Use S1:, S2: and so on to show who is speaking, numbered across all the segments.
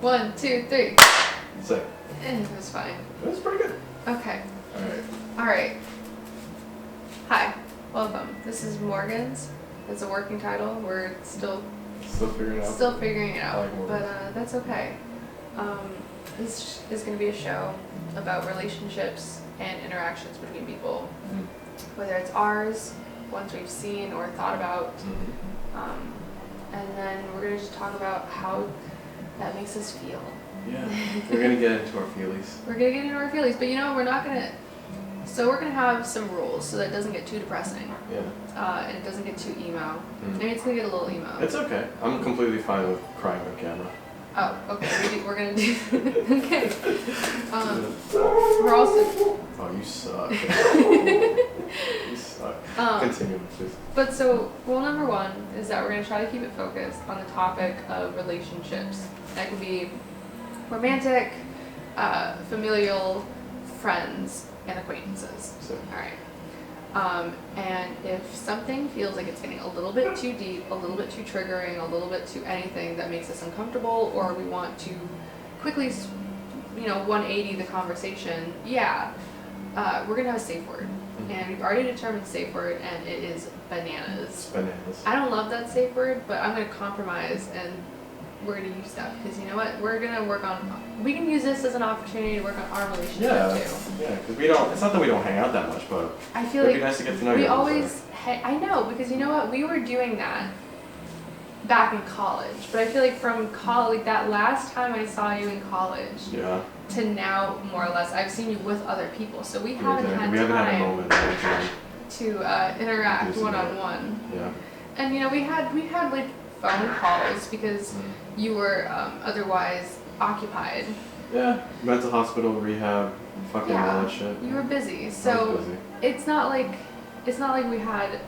S1: 1, 2, 3.
S2: Sick.
S1: It was fine.
S2: It was pretty good.
S1: Okay.
S2: Alright.
S1: Alright. Hi. Welcome. This is Morgan's. It's a working title. We're still
S2: figuring it out.
S1: Still figuring it out.
S2: I like Morgan's.
S1: But that's okay. This is going to be a show about relationships and interactions between people.
S2: Mm-hmm.
S1: Whether it's ours, ones we've seen or thought about.
S2: Mm-hmm.
S1: And then we're going to just talk about how that makes us feel.
S2: Yeah. We're gonna get into our feelies.
S1: We're gonna get into our feelings, but we're not gonna. So we're gonna have some rules so that it doesn't get too depressing.
S2: Yeah.
S1: And it doesn't get too emo.
S2: Mm-hmm.
S1: Maybe it's gonna get a little emo.
S2: It's okay. I'm completely fine with crying on camera.
S1: Oh, okay. We're gonna do. Okay. We're also.
S2: Oh, you suck. You suck. Continue, please.
S1: But so rule number 1 is that we're gonna try to keep it focused on the topic of relationships. That could be romantic, familial, friends, and acquaintances.
S2: So.
S1: Alright. And if something feels like it's getting a little bit too deep, a little bit too triggering, a little bit too anything that makes us uncomfortable, or we want to quickly, 180 the conversation, we're gonna have a safe word.
S2: Mm-hmm.
S1: And we've already determined the safe word, and it is bananas.
S2: Bananas.
S1: I don't love that safe word, but I'm gonna compromise and we're gonna use that because you know what? We're gonna work on. We can use this as an opportunity to work on our relationship too.
S2: Yeah, because we don't. It's not that we don't hang out that much, but
S1: I feel
S2: it'd
S1: like
S2: be nice to get to know
S1: we
S2: you.
S1: always. I know because you know what? We were doing that back in college, but I feel like from college, that last time I saw you in college, to now, more or less, I've seen you with other people, so we haven't had
S2: we haven't had a moment
S1: to interact one-on-one.
S2: Yeah.
S1: And we had like phone calls because you were otherwise occupied.
S2: Yeah, mental hospital, rehab, fucking all that shit.
S1: You were busy,
S2: I was
S1: so
S2: busy.
S1: it's not like we had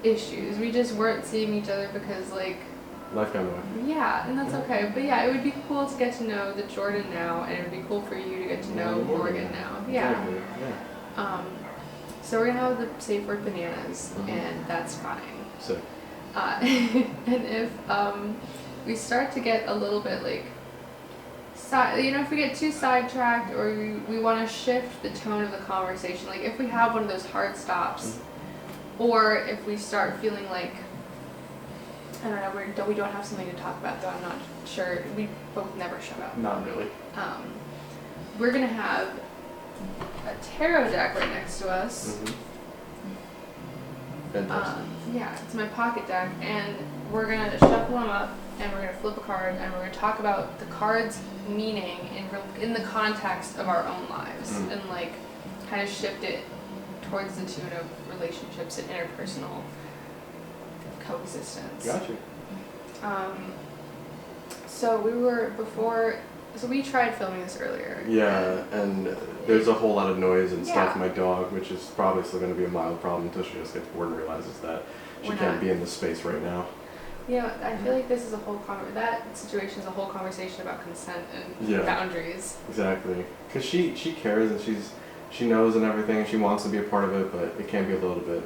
S1: issues. We just weren't seeing each other because like
S2: Life got in the way.
S1: yeah, and that's okay. But yeah, it would be cool to get to know the Jordan now, and it would be cool for you to get to know Morgan now. Yeah.
S2: Exactly. Yeah.
S1: So we're gonna have the safe word bananas, and that's fine.
S2: Sick.
S1: And if we start to get a little bit like, if we get too sidetracked or we want to shift the tone of the conversation, like if we have one of those hard stops, or if we start feeling like, I don't know, we don't have something to talk about, though I'm not sure. We both never shut up.
S2: Not really.
S1: We're gonna have a tarot deck right next to us.
S2: Fantastic.
S1: Yeah, it's my pocket deck, and we're gonna shuffle them up, and we're gonna flip a card, and we're gonna talk about the card's meaning in the context of our own lives, and like kind of shift it towards the tune of relationships and interpersonal coexistence.
S2: Gotcha.
S1: So we tried filming this earlier.
S2: Yeah, and there's a whole lot of noise and stuff. My dog, which is probably still going to be a mild problem until she just gets bored and realizes that she can't be in this space right now.
S1: I feel like this is that situation is a whole conversation about consent and boundaries.
S2: Exactly, because she cares and she knows and everything, and she wants to be a part of it, but it can be a little bit,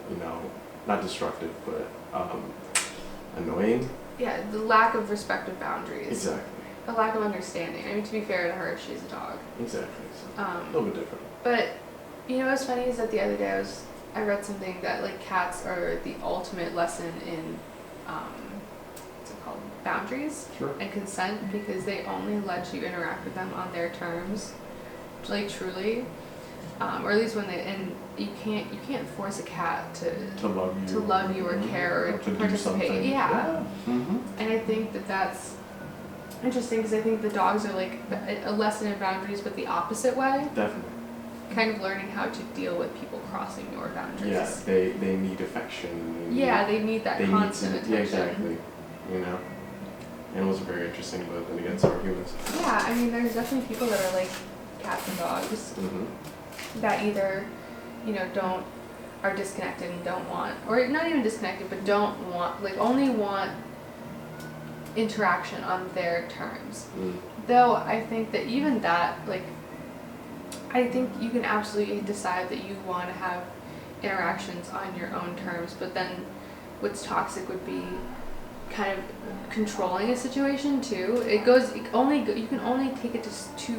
S2: not destructive, but annoying. Yeah,
S1: the lack of respect of boundaries.
S2: Exactly.
S1: A lack of understanding. I mean, to be fair to her, she's a dog.
S2: Exactly. So, a little bit different.
S1: But what's funny is that the other day I read something that like cats are the ultimate lesson in what's it called? Boundaries and consent, because they only let you interact with them on their terms, like truly, or at least when you can't force a cat to love you or care or
S2: to
S1: participate.
S2: Yeah.
S1: And I think that's interesting because I think the dogs are like a lesson in boundaries, but the opposite way.
S2: Definitely.
S1: Kind of learning how to deal with people crossing your boundaries.
S2: Yeah, they need affection.
S1: They need that constant attention.
S2: Yeah, exactly. Animals are very interesting, but then again, so are humans.
S1: Yeah, I mean, there's definitely people that are like cats and dogs that either, are disconnected and don't want, or not even disconnected, but don't want, like only want interaction on their terms. Though I think that even that, like, I think you can absolutely decide that you want to have interactions on your own terms, but then what's toxic would be kind of controlling a situation too. You can only take it to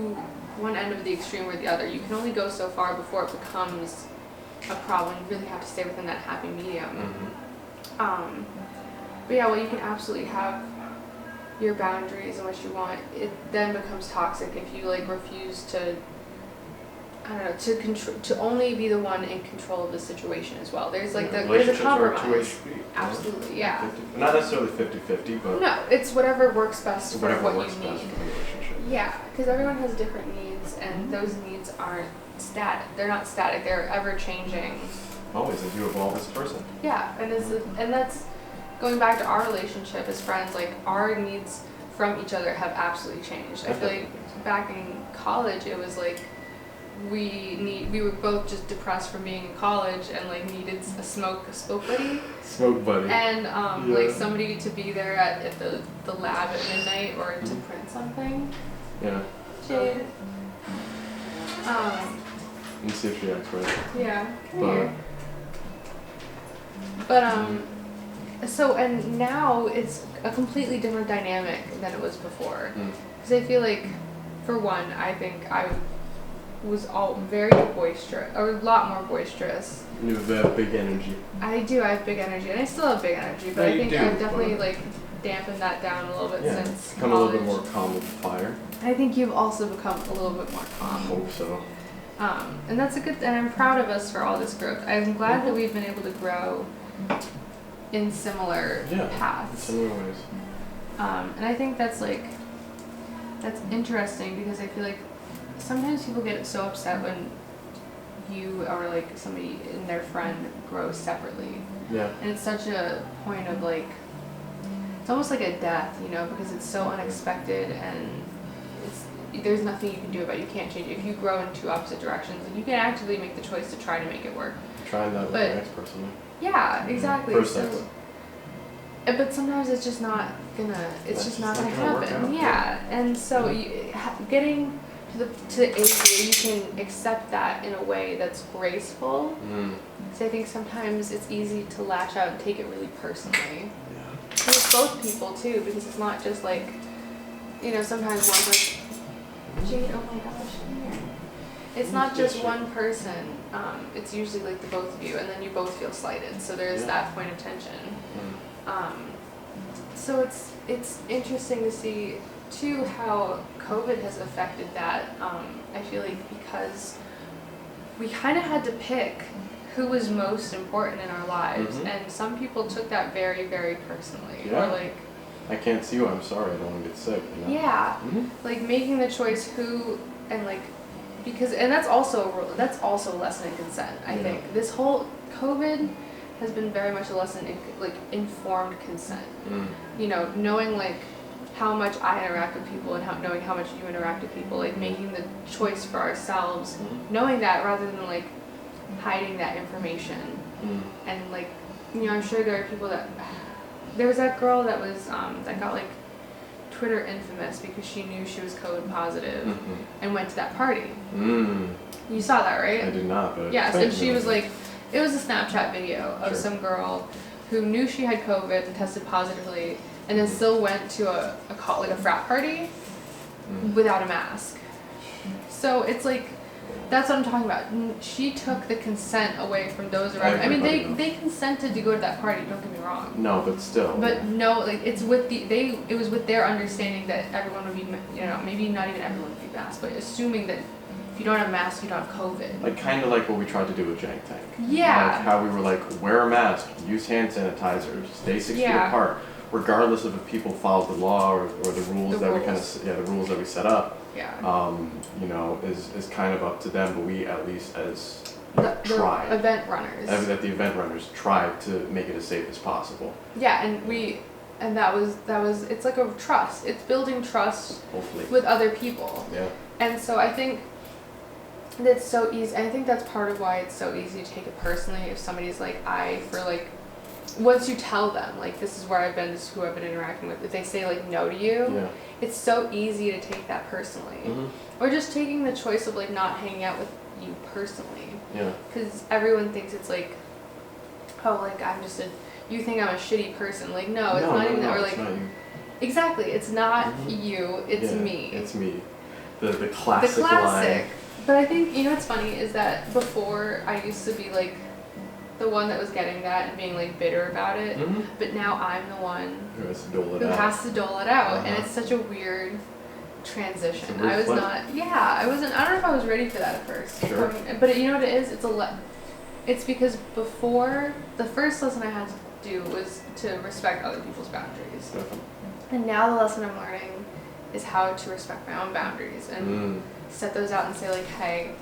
S1: one end of the extreme or the other. You can only go so far before it becomes a problem. You really have to stay within that happy medium. But yeah, well, you can absolutely have your boundaries and what you want. It then becomes toxic if you like refuse to, I don't know, to only be the one in control of the situation as well. There's like there's a compromise.
S2: Are a two-way street.
S1: Absolutely, yeah.
S2: 50, not necessarily 50-50, but
S1: no, it's whatever works best for what
S2: works
S1: you
S2: best
S1: need.
S2: for the relationship.
S1: Yeah, because everyone has different needs, and those needs aren't static. They're not static. They're ever changing.
S2: Always, as you evolve as a person.
S1: Yeah, and that's going back to our relationship as friends. Like our needs from each other have absolutely changed. I feel like back in college, it was like we were both just depressed from being in college and like needed a smoke buddy.
S2: Smoke buddy.
S1: And like somebody to be there at the lab at midnight or to print something.
S2: Yeah.
S1: Jade.
S2: Let me see if she acts right.
S1: Yeah. But so and now it's a completely different dynamic than it was before. Because I feel like, for one, I think I was all very boisterous, or a lot more boisterous.
S2: You have big energy.
S1: I do. I have big energy, and I still have big energy. But I think I've definitely like dampened that down a little bit since
S2: become
S1: college.
S2: a little bit more calm with the fire.
S1: I think you've also become a little bit more calm.
S2: I hope so.
S1: And that's a good. And I'm proud of us for all this growth. I'm glad that we've been able to grow in similar paths.
S2: In similar ways.
S1: And I think that's interesting because I feel like sometimes people get so upset when you or like somebody and their friend grow separately.
S2: Yeah.
S1: And it's such a point of like, it's almost like a death, you know, because it's so unexpected and there's nothing you can do about it. You can't change it. If you grow in two opposite directions, and you can actively make the choice to try to make it work.
S2: Trying that with the next person.
S1: Yeah, exactly.
S2: First
S1: but sometimes it's just not gonna happen. Yeah, and so getting to the age where you can accept that in a way that's graceful. Because I think sometimes it's easy to lash out and take it really personally. Yeah. And it's both people too, because it's not just like, you know, sometimes one person. Jade, oh my gosh, come here. It's not just one person. It's usually like the both of you, and then you both feel slighted. So there's that point of tension. So it's interesting to see too how COVID has affected that. I feel like because we kind of had to pick who was most important in our lives, and some people took that very, very personally.
S2: Yeah.
S1: Or like,
S2: I can't see you. I'm sorry. I don't want to get sick. You know?
S1: Yeah. Like making the choice who and like because and that's also a lesson in consent. I think this whole COVID has been very much a lesson in like informed consent. You know, knowing like how much I interact with people and knowing how much you interact with people, like making the choice for ourselves, knowing that rather than like hiding that information. And like, you know, I'm sure there are people that there was that girl that was that got like Twitter infamous because she knew she was COVID positive and went to that party. You saw that, right?
S2: I did not, but
S1: yes, and she was like, it was a Snapchat video of some girl who knew she had COVID and tested positively, and then still went to a frat party without a mask. So it's like, that's what I'm talking about. She took the consent away from those around. I mean, they consented to go to that party. Don't get me wrong.
S2: No, but still.
S1: But no, like it's with it was with their understanding that everyone would be, you know, maybe not even everyone would be masked, but assuming that if you don't have a mask, you don't have COVID.
S2: Like kind of like what we tried to do with Jank Tank.
S1: Yeah.
S2: Like how we were like, wear a mask, use hand sanitizer, stay 6 feet apart, regardless of if people followed the law or the rules the rules that we set up.
S1: Yeah.
S2: You know, is kind of up to them, but we at least as
S1: the event runners.
S2: That the event runners tried to make it as safe as possible.
S1: Yeah, and that was it's like a trust. It's building trust
S2: Hopefully.
S1: With other people.
S2: Yeah.
S1: And so I think that's so easy. I think that's part of why it's so easy to take it personally if somebody's like, once you tell them, like, this is where I've been, this is who I've been interacting with, if they say, like, no to you, it's so easy to take that personally. Or just taking the choice of, like, not hanging out with you personally.
S2: Yeah.
S1: Because everyone thinks it's like, oh, like, I'm just a you think I'm a shitty person. Like, no, it's not even that. Or like,
S2: not you.
S1: Exactly, it's not you, it's me.
S2: It's me. The classic
S1: The classic.
S2: line.
S1: But I think, you know what's funny is that before I used to be like the one that was getting that and being like bitter about it, but now I'm the one
S2: who has to dole it out.
S1: And it's such a weird transition.
S2: I
S1: wasn't, I don't know if I was ready for that at first.
S2: Sure.
S1: But you know what it is? It's because before, the first lesson I had to do was to respect other people's boundaries.
S2: Definitely.
S1: And now the lesson I'm learning is how to respect my own boundaries and set those out and say like, hey,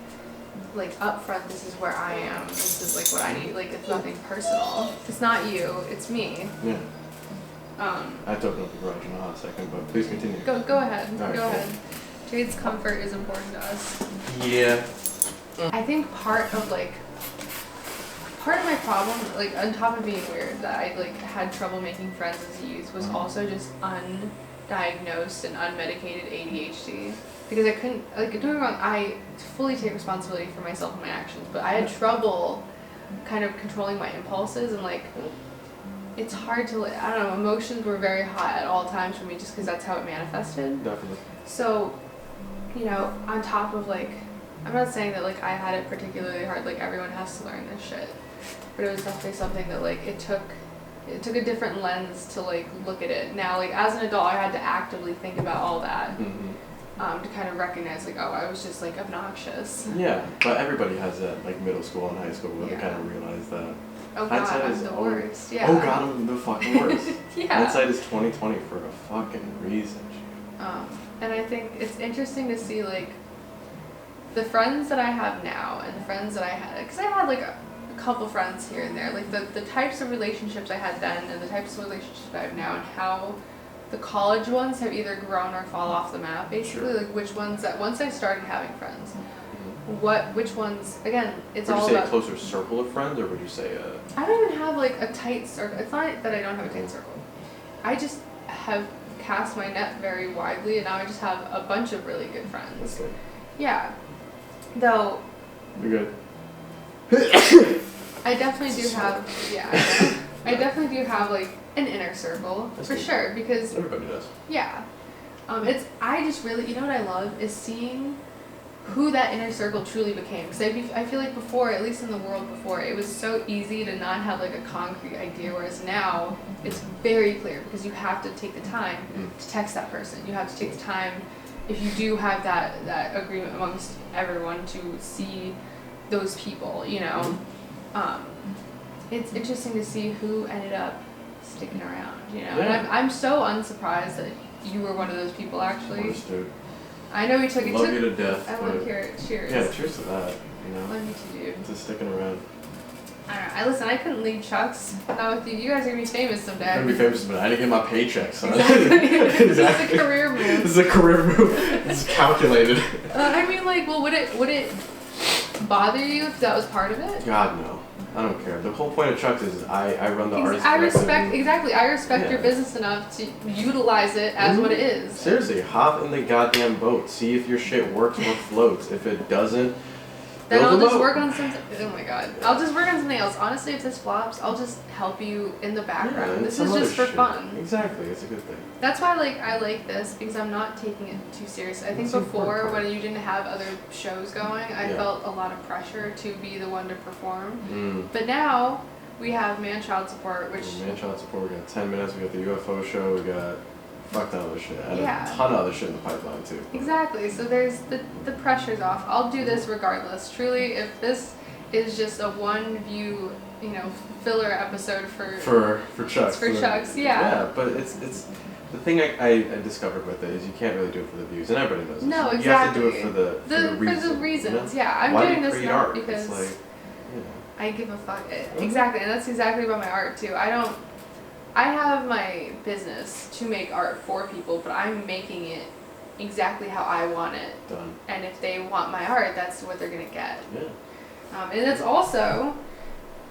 S1: like up front, this is where I am. This is like what I need. Like it's nothing personal. It's not you. It's me.
S2: Yeah. I have to open up the garage in a hot second, but please continue.
S1: Go ahead.
S2: Right,
S1: go ahead. Jade's comfort is important to us.
S2: Yeah.
S1: I think part of my problem, like on top of being weird, that I like had trouble making friends as a youth, was also just undiagnosed and unmedicated ADHD. Because I couldn't, like, don't get me wrong, I fully take responsibility for myself and my actions, but I had trouble kind of controlling my impulses and like, it's hard to, I don't know, emotions were very hot at all times for me just because that's how it manifested.
S2: Definitely.
S1: So, you know, on top of like, I'm not saying that like I had it particularly hard, like everyone has to learn this shit, but it was definitely something that like it took a different lens to like look at it. Now, like as an adult, I had to actively think about all that to kind of recognize like, oh, I was just like obnoxious.
S2: Yeah, but everybody has that like middle school and high school where they kind of realize that.
S1: Oh God, I'm the worst. Yeah.
S2: Oh God, I'm the fucking worst.
S1: Yeah.
S2: Hindsight is 20/20 for a fucking reason.
S1: And I think it's interesting to see like the friends that I have now and the friends that I had, because I had like a couple friends here and there, like the types of relationships I had then and the types of relationships I have now, and how the college ones have either grown or fall off the map. Basically, like which ones that once I started having friends. Which ones, again, it's all about...
S2: Would you say a closer circle of friends, or would you say
S1: I don't even have, like, a tight circle. It's not that I don't have a tight circle. I just have cast my net very widely, and now I just have a bunch of really good friends.
S2: That's good.
S1: Yeah. Though...
S2: You're good.
S1: I definitely do have... Yeah, I definitely do have, like, an inner circle, that's for sure, because...
S2: Everybody does.
S1: Yeah. I just really... You know what I love? Is seeing who that inner circle truly became. Because I feel like before, at least in the world before, it was so easy to not have like a concrete idea, whereas now it's very clear because you have to take the time to text that person. You have to take the time, if you do have that agreement amongst everyone, to see those people, you know. It's interesting to see who ended up sticking around, you know.
S2: Yeah.
S1: And I'm so unsurprised that you were one of those people, actually.
S2: Of course, dude.
S1: I know we took it.
S2: Love you to death.
S1: I want to hear it. Cheers.
S2: Yeah, cheers to that. You know.
S1: Love you too, dude.
S2: To sticking around.
S1: I don't know. Listen, I couldn't leave CHUX. Not with you. You guys are gonna be famous someday.
S2: I'm gonna be famous, but I didn't get my paycheck, so.
S1: Exactly.
S2: Exactly.
S1: This is a career move.
S2: This is a career move. This is calculated.
S1: I mean, like, well, would it bother you if that was part of it?
S2: God, no. I don't care. The whole point of CHUX is I run the artist.
S1: I respect your business enough to utilize it as what it is.
S2: Seriously, hop in the goddamn boat. See if your shit works or floats. If it doesn't,
S1: then I'll just work on something. Oh my god, I'll just work on something else. Honestly, if this flops, I'll just help you in the background. This is just for fun.
S2: Exactly, it's a good thing.
S1: That's why I like this, because I'm not taking it too seriously. I think before, when you didn't have other shows going, I felt a lot of pressure to be the one to perform. But now we have Man-Child Support, which...
S2: Man-Child Support, we got 10 Minutes, we got the UFO show, we got fuck ton of other shit. And
S1: a
S2: ton of other shit in the pipeline too.
S1: Exactly, so there's the pressure's off. I'll do this regardless. Truly, if this is just a one view, you know, filler episode for CHUX.
S2: For CHUX, yeah, but it's the thing I discovered with it is you can't really do it for the views, and everybody knows this.
S1: No, exactly.
S2: You have to do it for the
S1: reasons.
S2: You know?
S1: Yeah, I'm
S2: Why
S1: doing
S2: do you
S1: this
S2: create
S1: not
S2: art?
S1: because
S2: It's like, you know.
S1: I give a fuck. Exactly, and that's exactly about my art too. I have my business to make art for people, but I'm making it exactly how I want it.
S2: Done.
S1: And if they want my art, that's what they're gonna get.
S2: Yeah.
S1: And it's also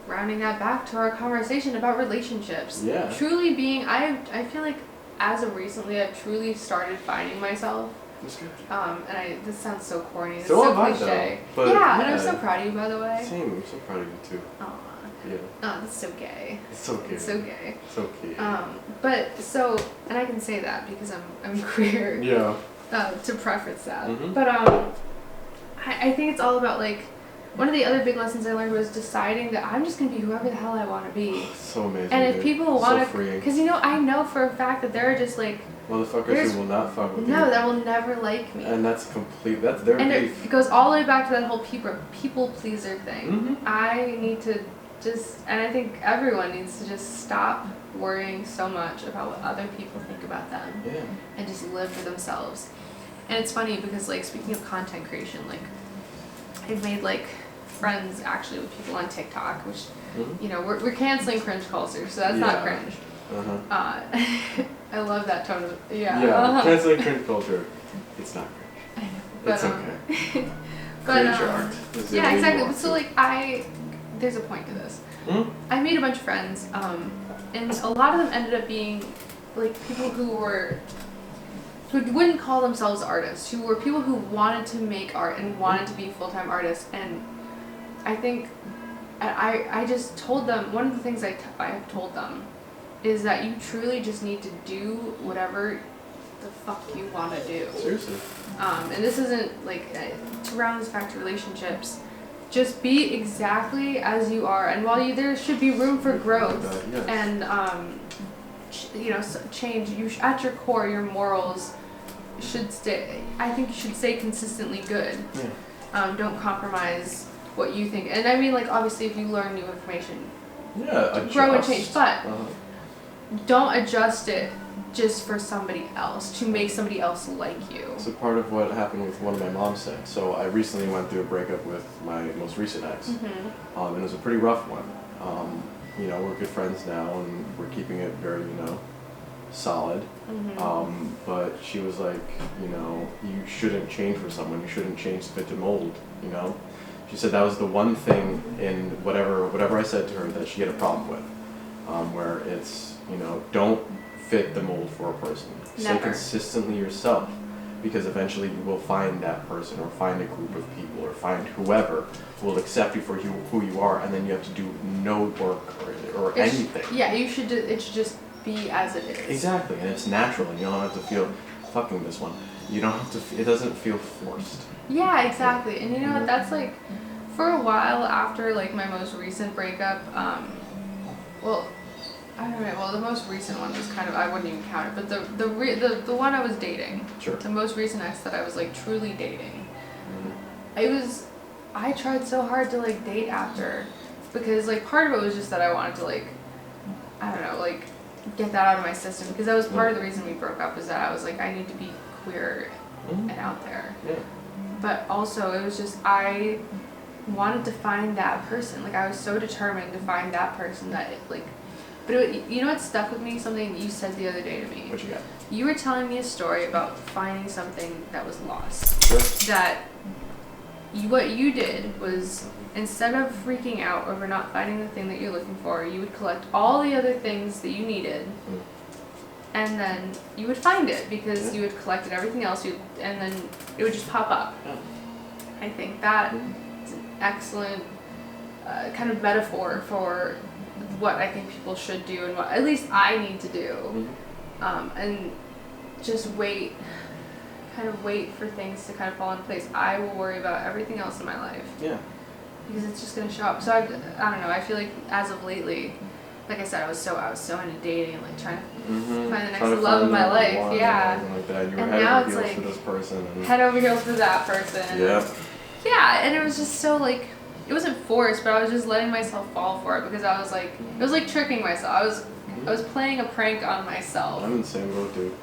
S1: rounding that back to our conversation about relationships.
S2: Yeah.
S1: Truly being, I feel like as of recently, I've truly started finding myself.
S2: That's good.
S1: And this sounds so corny. It's
S2: so
S1: so cliche.
S2: But
S1: yeah, and I'm so proud of you, by the way.
S2: Same. I'm so proud of you too.
S1: Aww.
S2: Yeah.
S1: Oh, that's so gay.
S2: It's so gay.
S1: It's so gay.
S2: So cute.
S1: But so, and I can say that because I'm queer.
S2: Yeah.
S1: To preference that.
S2: Mm-hmm.
S1: But I think it's all about like, one of the other big lessons I learned was deciding that I'm just gonna be whoever the hell I want to be.
S2: So amazing.
S1: And if people want to,
S2: freeing.
S1: because I know for a fact that there are just like
S2: motherfuckers who will not fuck with you.
S1: No, that will never like me.
S2: And that's that's their beef.
S1: It goes all the way back to that whole people pleaser thing.
S2: Mm-hmm.
S1: I need to and I think everyone needs to just stop worrying so much about what other people think about them.
S2: Yeah.
S1: And just live for themselves. And it's funny because like speaking of content creation, like I've made like friends actually with people on TikTok, which we're canceling cringe culture, so that's not cringe. I love that tone of
S2: canceling cringe culture. It's not cringe.
S1: I know, but,
S2: it's okay.
S1: But
S2: Create your art.
S1: Yeah, exactly. But so like there's a point to this.
S2: Mm-hmm.
S1: I made a bunch of friends, and a lot of them ended up being like people who wouldn't call themselves artists, who were people who wanted to make art and wanted to be full-time artists. And I think I just told them, one of the things I have told them is that you truly just need to do whatever the fuck you want to do.
S2: Seriously.
S1: And this isn't like, to round this back to relationships, just be exactly as you are. And while there should be room for growth and change, at your core, your morals should stay. I think you should stay consistently good.
S2: Yeah.
S1: Don't compromise what you think. And I mean, like, obviously, if you learn new information, grow and change. But don't adjust it just for somebody else, to make somebody else like you.
S2: So part of what happened with one of my mom's said. So I recently went through a breakup with my most recent ex, and it was a pretty rough one. We're good friends now, and we're keeping it very, solid. But she was like, you shouldn't change for someone. You shouldn't change to fit the mold. She said that was the one thing in whatever I said to her that she had a problem with, where it's don't fit the mold for a person. Stay consistently yourself, because eventually you will find that person, or find a group of people, or find whoever will accept you for who you are, and then you have to do no work or anything. It should just be as it is. Exactly, and it's natural, and you don't have to feel fucking this one. You don't have to. It doesn't feel forced. Yeah, exactly. And that's like, for a while after like my most recent breakup, I don't know. Well, the most recent one was kind of, I wouldn't even count it, but the one I was dating, the most recent ex that I was like truly dating, I tried so hard to like date after, because like part of it was just that I wanted to like, I don't know, like get that out of my system, because that was part of the reason we broke up, is that I was like, I need to be queer and out there. Yeah. But also it was just, I wanted to find that person. Like I was so determined to find that person that but what stuck with me? Something you said the other day to me. What you got? You were telling me a story about finding something that was lost. Sure. That what you did was, instead of freaking out over not finding the thing that you're looking for, you would collect all the other things that you needed, and then you would find it, because you had collected everything else, and then it would just pop up. Yeah. I think that is an excellent kind of metaphor for what I think people should do, and what at least I need to do, and just wait for things to kind of fall into place. I will worry about everything else in my life. Yeah. Because it's just gonna show up. So I don't know. I feel like as of lately, like I said, I was so into dating, like trying to find the next love of my life. Yeah. Like that. You were head over heels for this person. And head over heels for that person. Yeah. Yeah, and it was just so like, it wasn't forced, but I was just letting myself fall for it, because I was like, it was like tricking myself. I was playing a prank on myself. I'm in the same boat, dude.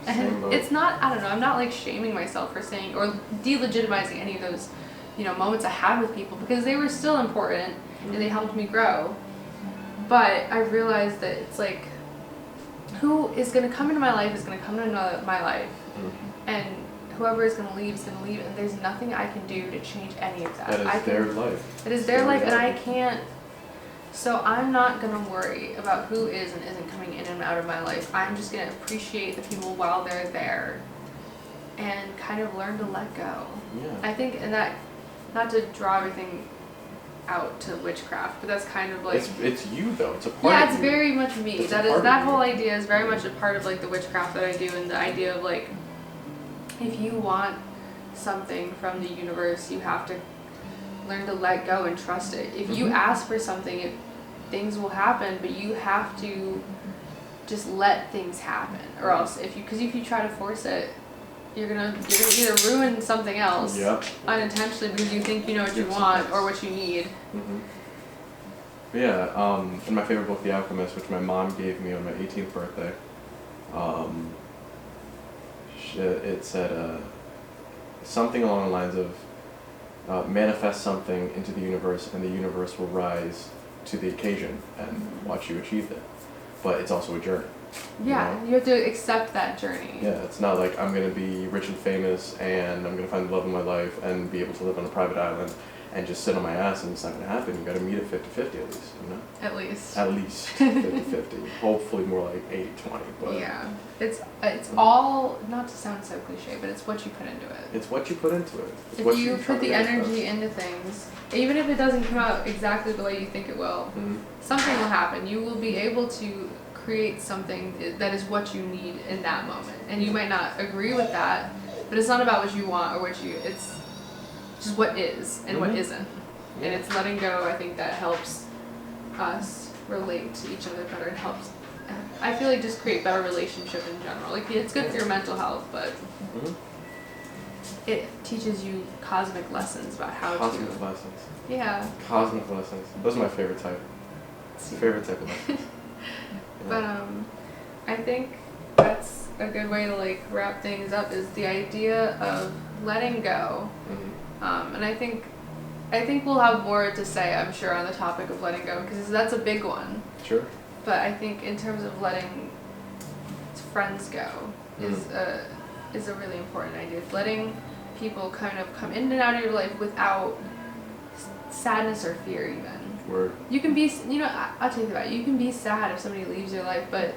S2: Same boat. It's not, I don't know, I'm not like shaming myself for saying, or delegitimizing any of those, moments I had with people, because they were still important and they helped me grow. But I realized that it's like, who is going to come into my life is going to come into my life. And whoever is going to leave, and there's nothing I can do to change any of that. That is their life. It is their life, and I can't. So I'm not going to worry about who is and isn't coming in and out of my life. I'm just going to appreciate the people while they're there, and kind of learn to let go. Yeah. I think, and that, not to draw everything out to witchcraft, but that's kind of like
S3: it's you though. It's a part.
S2: Yeah,
S3: of
S2: it's
S3: you.
S2: very much me.
S3: It's
S2: That whole idea is very much a part of like the witchcraft that I do, and the idea of like, if you want something from the universe, you have to learn to let go and trust it. If you ask for something, things will happen, but you have to just let things happen, or else if you try to force it, you're gonna either ruin something else unintentionally because you think you know what you want or what you need.
S3: But yeah, in my favorite book, The Alchemist, which my mom gave me on my 18th birthday, it said something along the lines of manifest something into the universe, and the universe will rise to the occasion and watch you achieve it. But it's also a journey.
S2: Yeah, you have to accept that journey.
S3: Yeah, it's not like I'm going to be rich and famous and I'm going to find the love of my life and be able to live on a private island and just sit on my ass, and it's not going to happen. You got to meet at 50-50 at least, you know?
S2: At least.
S3: At least 50-50. Hopefully more like 80-20. But
S2: yeah, it's all, not to sound so cliche, but it's what you put into it.
S3: It's what you put into it. It's
S2: if
S3: what
S2: you put the energy into things, even if it doesn't come out exactly the way you think it will, something will happen. You will be able to create something that is what you need in that moment. And you might not agree with that, but it's not about what you want or it's just what is and what isn't. And it's letting go, I think, that helps us relate to each other better and helps, I feel like, just create better relationship in general. Like, it's good for your mental health, but it teaches you cosmic lessons about how
S3: Cosmic lessons.
S2: Yeah.
S3: Cosmic lessons. Those are my favorite type. Favorite type of lessons.
S2: But I think that's a good way to like wrap things up, is the idea of letting go. And I think we'll have more to say, I'm sure, on the topic of letting go, because that's a big one.
S3: Sure.
S2: But I think in terms of letting friends go is a really important idea. Letting people kind of come in and out of your life without sadness or fear even.
S3: Word.
S2: You can be, I'll tell you about it. You can be sad if somebody leaves your life, but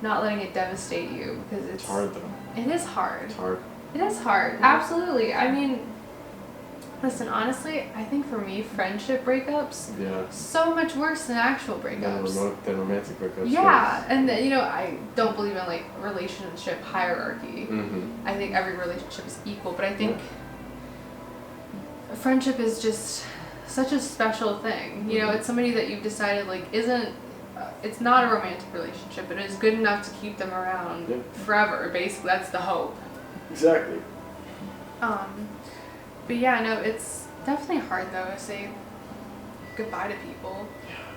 S2: not letting it devastate you, because it's
S3: hard though.
S2: It is hard.
S3: It's hard.
S2: It is hard. Absolutely. I mean, listen, honestly, I think for me, friendship breakups, so much worse than actual breakups.
S3: Than romantic breakups.
S2: Yeah, and I don't believe in like relationship hierarchy. I think every relationship is equal, but I think friendship is just such a special thing. It's somebody that you've decided like isn't. It's not a romantic relationship, but it's good enough to keep them around forever. Basically, that's the hope.
S3: Exactly.
S2: But yeah, no, it's definitely hard though to say goodbye to people.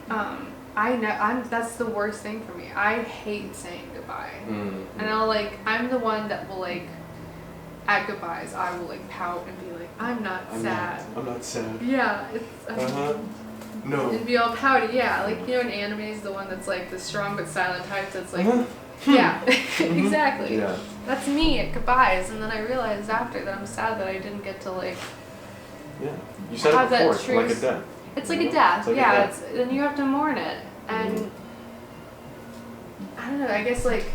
S2: I know that's the worst thing for me. I hate saying goodbye, and I'm the one that will like at goodbyes I will like pout and be like, I'm not sad.
S3: I'm not sad.
S2: Yeah, it's
S3: no.
S2: And be all pouty. Yeah, like in anime is the one that's like the strong but silent type. That's like. Yeah, exactly.
S3: Yeah.
S2: That's me at goodbyes, and then I realized after that I'm sad that I didn't get to like.
S3: Yeah, you said it before. It's like a death.
S2: It's like a death. Then you have to mourn it, and I don't know. I guess like,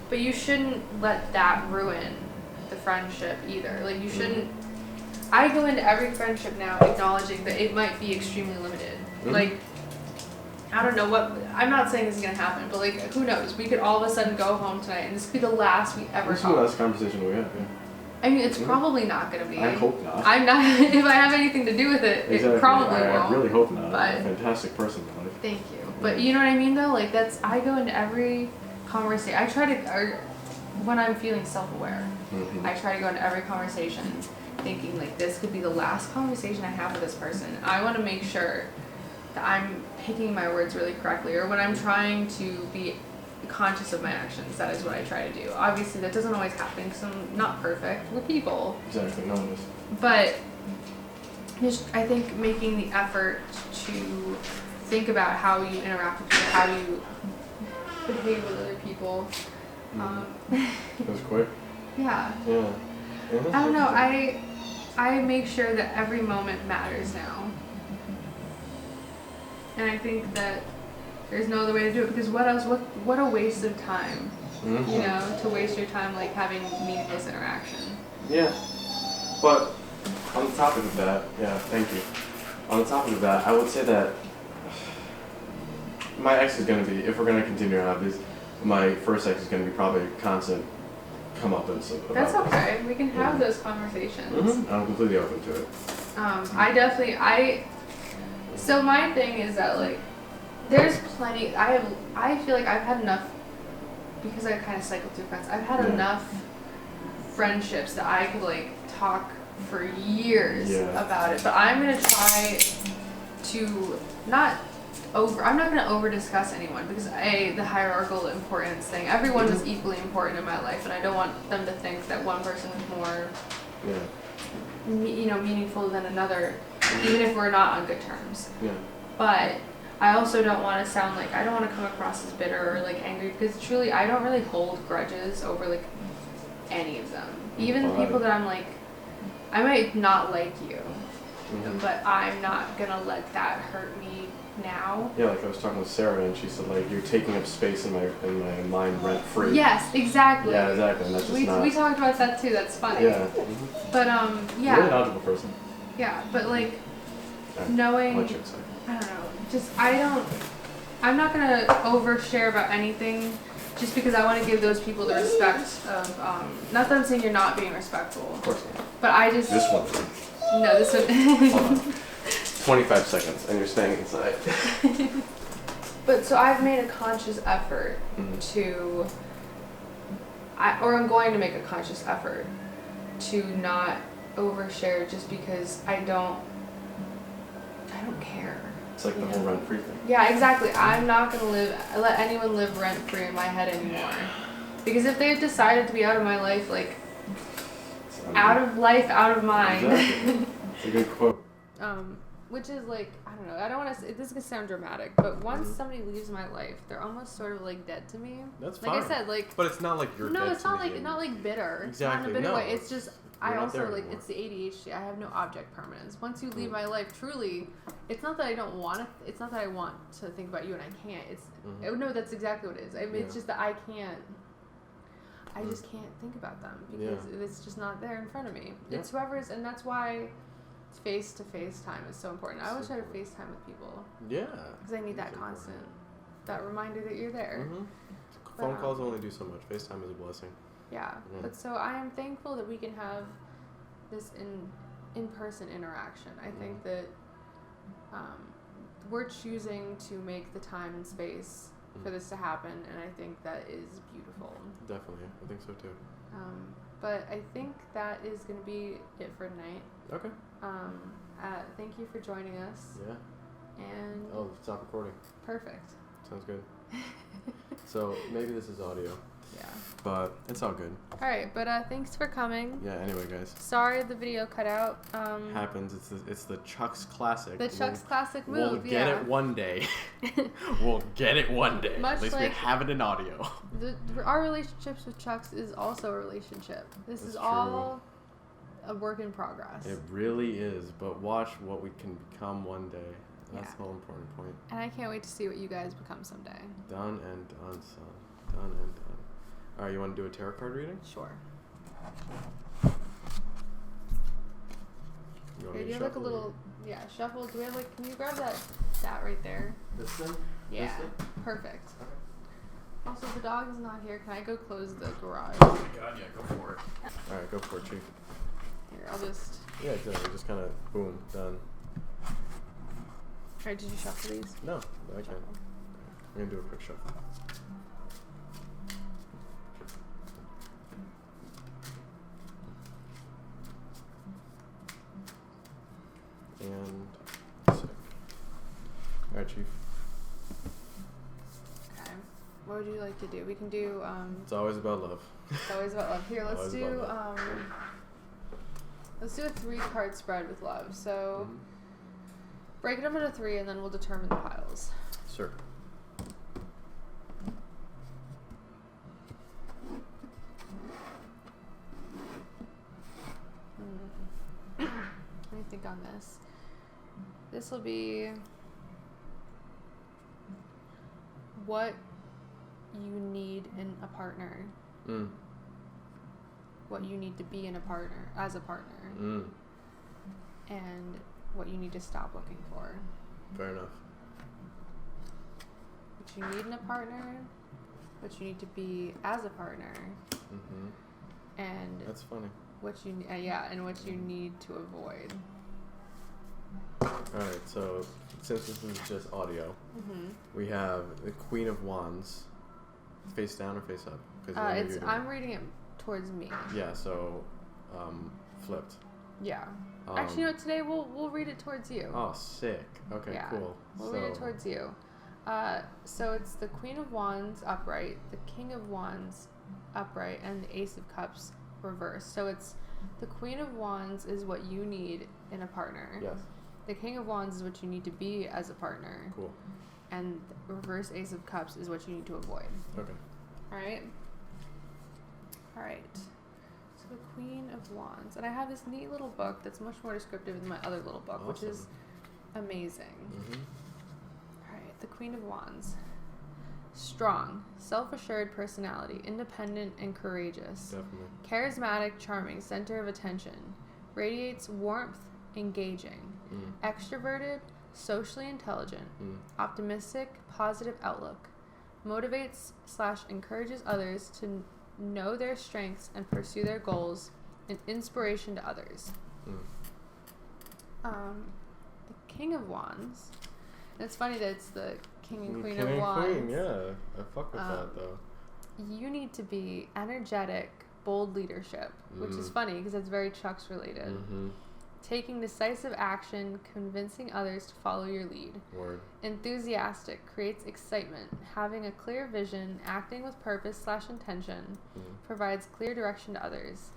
S2: but you shouldn't let that ruin the friendship either. Like you shouldn't. I go into every friendship now acknowledging that it might be extremely limited. Like. I don't know what, I'm not saying this is going to happen, but like, who knows? We could all of a sudden go home tonight and this could be the last we ever talk.
S3: This is the last conversation we have, yeah.
S2: I mean, it's probably not going to be.
S3: I hope not.
S2: I'm not, if I have anything to do with it,
S3: exactly.
S2: It probably won't.
S3: I really hope not.
S2: But,
S3: I'm a fantastic person in life.
S2: Thank you. But you know what I mean though? Like I go into every conversation, I try to, when I'm feeling self-aware, I try to go into every conversation thinking like this could be the last conversation I have with this person. I want to make sure that I'm picking my words really correctly, or when I'm trying to be conscious of my actions, that is what I try to do. Obviously, that doesn't always happen because I'm not perfect. We're people.
S3: Exactly, no one is.
S2: But just, I think making the effort to think about how you interact with people, how you behave with other people.
S3: That was quick.
S2: Yeah.
S3: Yeah.
S2: I don't know. I make sure that every moment matters now. And I think that there's no other way to do it, because what else? What a waste of time, to waste your time like having meaningless interaction.
S3: Yeah, but on the topic of that, thank you. on the topic of that, I would say that my ex is going to be, if we're going to continue to have these, my first ex is going to be probably constant comeuppance about
S2: That's
S3: this.
S2: okay. We can have those conversations.
S3: Mm-hmm. I'm completely open to it.
S2: So my thing is that like, there's plenty. I feel like I've had enough, because I kind of cycle through friends. I've had enough friendships that I could like talk for years about it. But I'm gonna try to I'm not gonna over discuss anyone, because the hierarchical importance thing. Everyone is equally important in my life, and I don't want them to think that one person is more, meaningful than another, even if we're not on good terms. Yeah. But I also don't want to sound like, I don't want to come across as bitter or like angry, because truly I don't really hold grudges over like any of them. Even people that I'm like, I might not like you, but I'm not gonna let that hurt me now.
S3: Yeah, like I was talking with Sarah, and she said like, you're taking up space in my mind rent free.
S2: Yes, exactly.
S3: Yeah, exactly. And that's just
S2: we talked about that too. That's funny.
S3: Yeah.
S2: But
S3: You're a really knowledgeable person.
S2: Yeah, but like knowing,
S3: I'll let you say.
S2: I don't know. Just I'm not gonna overshare about anything, just because I want to give those people the respect of. Not that I'm saying you're not being respectful.
S3: Of course not.
S2: But I just.
S3: This one.
S2: No, this one.
S3: Hold on. 25 seconds, and you're staying inside.
S2: But so I've made a conscious effort to. I'm going to make a conscious effort to not overshare, just because I don't care.
S3: It's like the whole rent-free thing.
S2: Yeah, exactly. I'm not going to let anyone live rent-free in my head anymore. Because if they've decided to be out of my life, like, out of life, out of mind.
S3: Exactly. It's a good quote.
S2: Which is like, I don't know, I don't want to, this is going to sound dramatic, but once somebody leaves my life, they're almost sort of like dead to me.
S3: That's fine.
S2: Like I said, like.
S3: But it's not like you're dead to me.
S2: No, it's not like bitter.
S3: Exactly.
S2: It's not in a bitter way. It's just, I also, like,
S3: anymore.
S2: it's the ADHD. I have no object permanence. Once you leave my life, truly, it's not that I don't want to, it's not that I want to think about you and I can't. It's, no, that's exactly what it is. I mean, it's just that I just can't think about them, because it's just not there in front of me. It's whoever's, and that's why face-to-face time is so important. I always try to FaceTime with people. Yeah. Because I need that constant, that reminder that you're there.
S3: Phone calls only do so much. FaceTime is a blessing.
S2: Yeah. But so I am thankful that we can have this in-person interaction. I think that we're choosing to make the time and space for this to happen, and I think that is beautiful.
S3: Definitely. I think so too.
S2: But I think that is going to be it for tonight. Okay. Thank you for joining us. Yeah. And
S3: stop recording.
S2: Perfect.
S3: Sounds good. So maybe this is audio. Yeah. But it's all good.
S2: All right, but thanks for coming.
S3: Yeah. Anyway, guys.
S2: Sorry the video cut out.
S3: Happens. It's the CHUX classic.
S2: The CHUX classic move.
S3: We'll get it one day. We'll get it one day.
S2: Much
S3: At least we have it in audio.
S2: Our relationships with CHUX is also a relationship. This is all a work in progress.
S3: It really is, but watch what we can become one day. That's the whole important point.
S2: And I can't wait to see what you guys become someday.
S3: Done and done, son. Done and done. All right, you want to do a tarot card reading?
S2: Sure.
S3: Okay,
S2: do you have like a little, shuffle? Do we have like, can you grab that right there?
S3: This thing?
S2: Yeah.
S3: This thing?
S2: Perfect. Okay. Also, the dog is not here. Can I go close the garage?
S3: Oh my god, yeah, go for it. All right, go for it, Chief.
S2: Here, I'll just.
S3: Yeah, exactly. Just kind of boom, done.
S2: Alright, did you shuffle these?
S3: No, I can't. I'm gonna do a quick shuffle. And sick. Alright, Chief.
S2: Okay. What would you like to do? We can do
S3: It's always about love.
S2: It's always about love. Here, let's do let's do a 3-card spread with love. So break it up into 3 and then we'll determine the piles.
S3: Sure.
S2: Let me think on this. This will be what you need in a partner. What you need to be in a partner, as a partner. And what you need to stop looking for.
S3: Fair enough.
S2: What you need in a partner, what you need to be as a partner, and
S3: that's funny.
S2: What you and what you need to avoid.
S3: All right, so since this is just audio, we have the Queen of Wands, face down or face up?
S2: I'm reading it towards me.
S3: Yeah, so flipped.
S2: Yeah. Actually, you know what? Today we'll read it towards you.
S3: Oh, sick. Okay, cool.
S2: We'll read it towards you. So it's the Queen of Wands upright, the King of Wands upright, and the Ace of Cups reversed. So it's the Queen of Wands is what you need in a partner.
S3: Yes.
S2: The King of Wands is what you need to be as a partner.
S3: Cool.
S2: And the reverse Ace of Cups is what you need to avoid.
S3: Okay.
S2: All right. So the Queen of Wands. And I have this neat little book that's much more descriptive than my other little book, which is amazing. All right. The Queen of Wands. Strong, self-assured personality, independent and courageous.
S3: Definitely.
S2: Charismatic, charming, center of attention. Radiates warmth, engaging. Extroverted, socially intelligent. Optimistic, positive outlook. Motivates / encourages others to know their strengths and pursue their goals. An inspiration to others. The King of Wands. And it's funny that it's the King and Queen of Wands.
S3: Queen, yeah. I fuck with that, though.
S2: You need to be energetic, bold leadership, which is funny because it's very CHUX related. Taking decisive action, convincing others to follow your lead.
S3: Word.
S2: Enthusiastic, creates excitement. Having a clear vision, acting with purpose / intention, provides clear direction to others.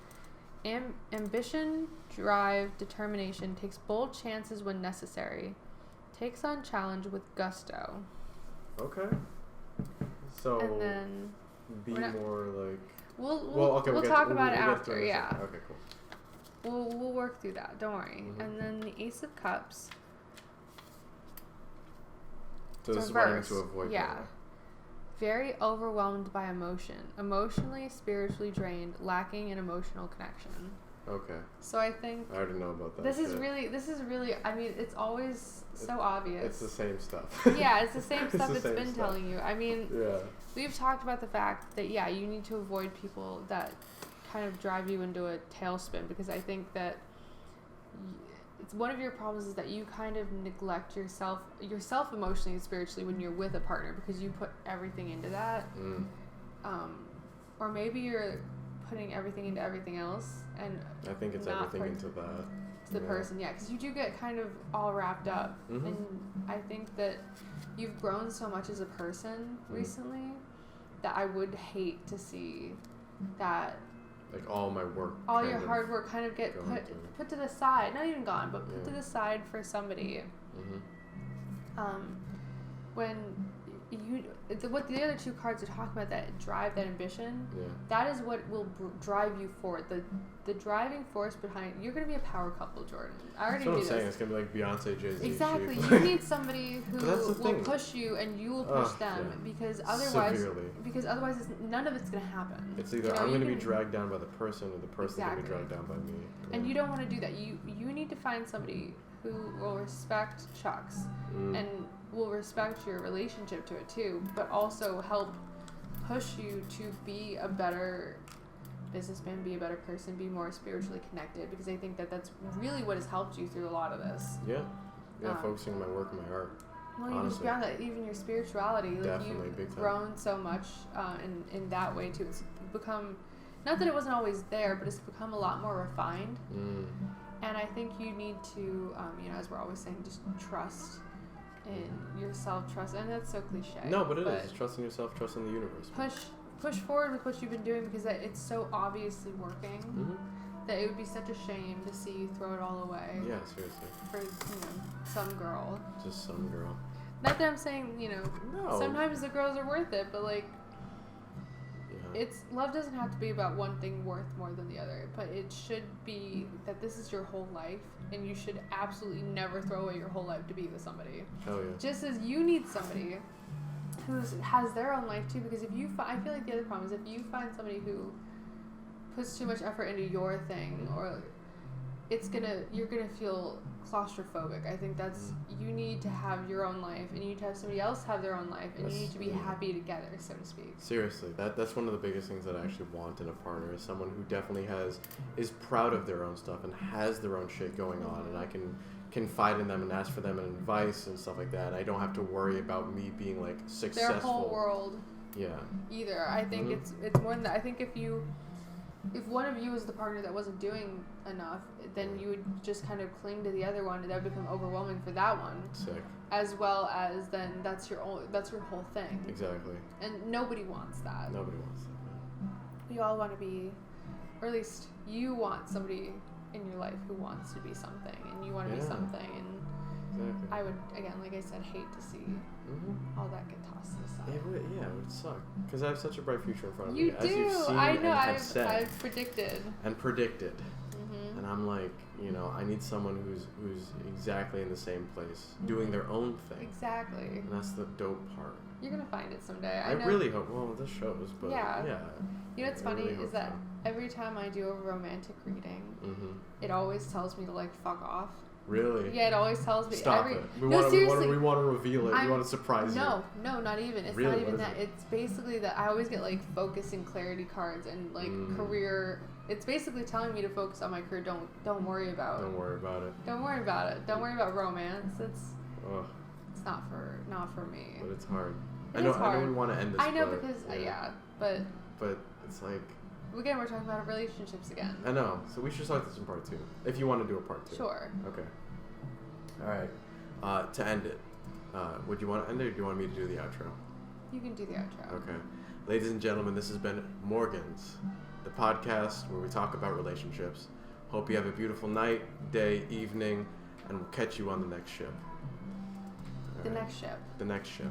S2: Ambition, drive, determination, takes bold chances when necessary. Takes on challenge with gusto.
S3: Okay. So,
S2: and then
S3: be more like...
S2: We'll talk about it after, yeah.
S3: Okay, cool.
S2: We'll work through that, don't worry. And then the Ace of Cups.
S3: So this is what I need to avoid.
S2: Yeah. Very overwhelmed by emotion. Emotionally, spiritually drained, lacking in emotional connection.
S3: Okay.
S2: So I think
S3: I already know about that.
S2: This is really I mean, it's always so obvious.
S3: It's the same stuff.
S2: Yeah, it's the same stuff it's been telling you. I mean, we've talked about the fact that you need to avoid people that kind of drive you into a tailspin, because I think that it's one of your problems is that you kind of neglect yourself emotionally and spiritually when you're with a partner, because you put everything into that. Or maybe you're putting everything into everything else, and
S3: I think it's everything into that.
S2: To the person, because you do get kind of all wrapped up, and I think that you've grown so much as a person recently that I would hate to see that.
S3: Like all my work.
S2: All your hard work kind of get put to the side. Not even gone, but put to the side for somebody. When what the other two cards are talking about, that drive, that ambition, that is what will drive you forward. The driving force behind you're going to be a power couple, Jordan. I already knew this. That's what I'm saying.
S3: It's going to be like Beyonce, Jay-Z.
S2: Exactly. You need somebody who will push you and you will push them, because otherwise none of it's going to happen.
S3: It's either I'm going to be dragged down by the person, or the person's going to be dragged down by me.
S2: And you don't want to do that. You need to find somebody who will respect CHUX and will respect your relationship to it too, but also help push you to be a better businessman, be a better person, be more spiritually connected, because I think that that's really what has helped you through a lot of this.
S3: Focusing on my work and my art.
S2: Well, you just beyond that, even your spirituality, like you've grown so much in that way too. It's become, not that it wasn't always there, but it's become a lot more refined. And I think you need to, as we're always saying, just trust in yourself, trust, and that's so cliche.
S3: No, but it is. Trust in yourself, trust in the universe.
S2: Push forward with what you've been doing, because it's so obviously working that it would be such a shame to see you throw it all away.
S3: Yeah, seriously.
S2: For, some girl.
S3: Just some girl.
S2: Not that I'm saying,
S3: no.
S2: Sometimes the girls are worth it, but like, love doesn't have to be about one thing worth more than the other, but it should be that this is your whole life, and you should absolutely never throw away your whole life to be with somebody.
S3: Hell yeah.
S2: Just as you need somebody who has their own life too, because I feel like the other problem is if you find somebody who puts too much effort into your thing, or you're gonna feel claustrophobic. I think that's, you need to have your own life, and you need to have somebody else have their own life, and you need to be happy together, so to speak.
S3: Seriously, that's one of the biggest things that I actually want in a partner, is someone who definitely is proud of their own stuff and has their own shit going on, and I can confide in them and ask for them and advice and stuff like that. And I don't have to worry about me being like successful.
S2: Their whole world.
S3: Yeah.
S2: Either. I think it's more than that. I think if one of you was the partner that wasn't doing enough, then you would just kind of cling to the other one, and that would become overwhelming for that one.
S3: Sick.
S2: As well as then that's your whole thing.
S3: Exactly.
S2: And nobody wants that.
S3: Nobody wants that.
S2: We all want to be, or at least you want somebody in your life who wants to be something, and you want to be something, and
S3: exactly.
S2: I would, again, like I said, hate to see all that get tossed to the side.
S3: It would suck, because I have such a bright future in front of
S2: You
S3: me.
S2: do.
S3: As you've seen
S2: I know.
S3: I've
S2: predicted.
S3: And predicted. And I'm like, I need someone who's exactly in the same place, doing their own thing.
S2: Exactly.
S3: And that's the dope part.
S2: You're gonna find it someday.
S3: I really hope. Well, this shows, but yeah.
S2: You know what's funny
S3: really
S2: is that
S3: so.
S2: every time I do a romantic reading, it always tells me to like fuck off.
S3: Really?
S2: Yeah, it always tells me.
S3: Stop it. We want to reveal it. We want to surprise you.
S2: No, not even. It's
S3: really?
S2: not even that. It's basically that I always get like focus and clarity cards and like career. It's basically telling me to focus on my career. Don't worry about it.
S3: Don't worry about it.
S2: Don't worry about it. Don't worry about romance. It's not for me.
S3: But it's hard.
S2: I know
S3: we want to end this.
S2: I know because but
S3: it's like.
S2: Again, we're talking about relationships again.
S3: I know. So we should start this in part 2. If you want to do a part 2.
S2: Sure.
S3: Okay. All right. To end it, would you want to end it, or do you want me to do the outro?
S2: You can do the outro.
S3: Okay. Ladies and gentlemen, this has been Morgan's, the podcast where we talk about relationships. Hope you have a beautiful night, day, evening, and we'll catch you on the next ship.
S2: The next ship.
S3: The next ship.